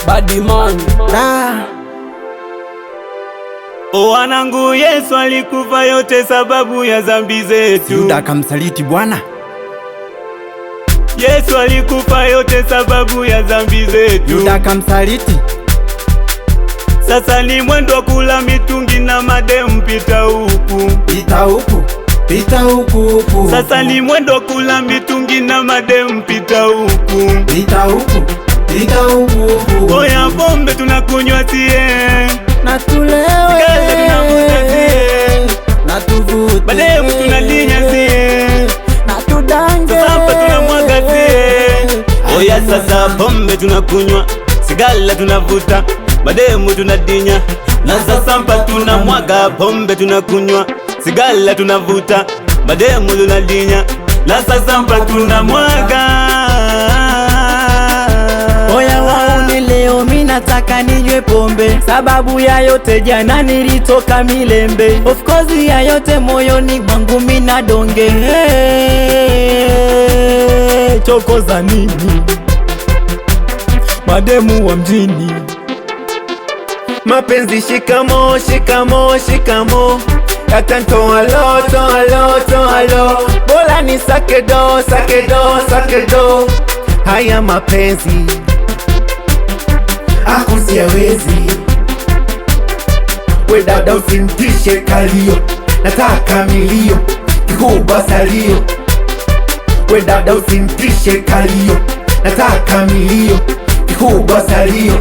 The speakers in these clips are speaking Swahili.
Badman wanangu, Yesu alikufa yote sababu ya dhambi zetu. Yuda akamsaliti Bwana. Yesu alikufa yote sababu ya dhambi zetu. Yuda akamsaliti. Sasa ni mwendo kula mitungi na mademu, pita huku, pita huku, pita huku. Sasa ni mwendo kula mitungi na mademu, pita huku, pita huku, pita huku. Oya pombe tunakunywa tie, na tulewe, sigara tunavuta tie, na tuvute, mademu tunadinya tie, na tudange, sasa hapa tunamwaga tie. Oya sasa pombe tunakunywa, sigara tunavuta, mademu tunadinya, na sasa hapa tunamwaga. Pombe tunakunywa, sigara tunavuta, mademu tunadinya, na sasa hapa tunamwaga. Oya wauni, leo minataka ninywe pombe, sababu ya yote jana nilitoka milembe. Of course ya yote moyoni mwangu mina donge. Choko za nini mademu wa mjini? Mapenzi shikamo, shikamo, shikamo, yatantoa loto, loto, alo. Bola ni sakedo, sakedo, sakedo. Haya mapenzi aku siyawezi. We dada usintishe kalio, nataka milio, kikubwa salio. We dada usintishe kalio, nataka milio, kikubwa salio.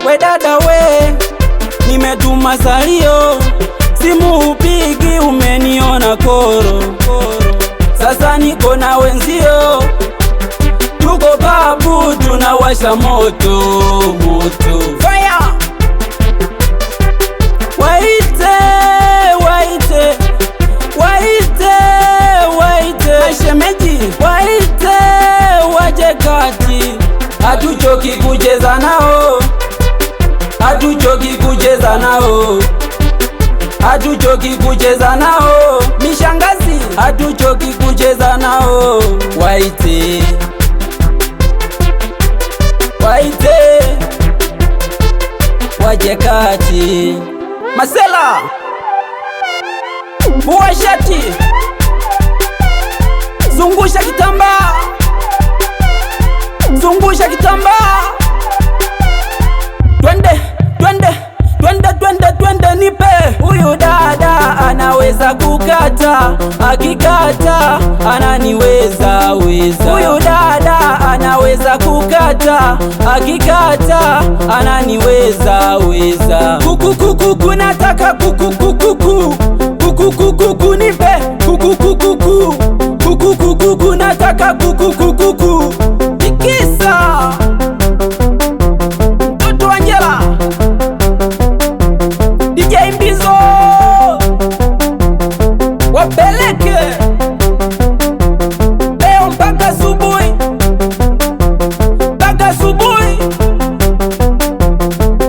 We dada we, nimetuma salio, simu upigi, umeniona koro. Sasa niko na wenzio, tuko babu, tunawasha moto moto. Fire! Waite, waite, waite, waite mashemeji, waite waje kati. Hatuchoki kucheza nao, hatuchoki kucheza nao, hatuchoki kucheza nao. Mishangazi, hatuchoki kucheza nao. Waite, waite waje kati. Masela, vua shati, zungusha kitambaa, zungusha kitambaa. Twende, twende, twende, twende, twende nipe. Huyu dada anaweza kukata, akikata ananiweza weza. Huyu dada anaweza kukata, akikata ananiweza weza. Kuku kuku kunataka kuku kuku kuku kuku kuku nipe kuku kuku kuku kuku kuku nataka kuku kuku kuku. Tikisa mtoto wa Angela, DJ Mbizo wapeleke leo mpaka asubuhi, mpaka asubuhi,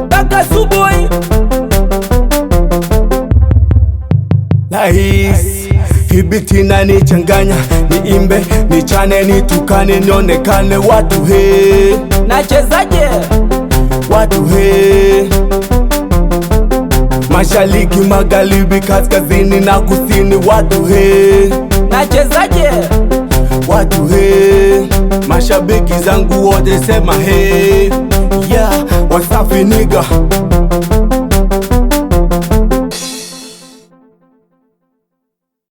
mpaka asubuhi. Lahisi kibiti na nichanganya, niimbe, nichane, nitukane, nionekane. Watu he, Nachezaje? watu he. Mashariki, magharibi, kaskazini na kusini. Watu he, Nachezaje? watu he. Mashabiki zangu wote sema he. Yeah, Wasafi nigga.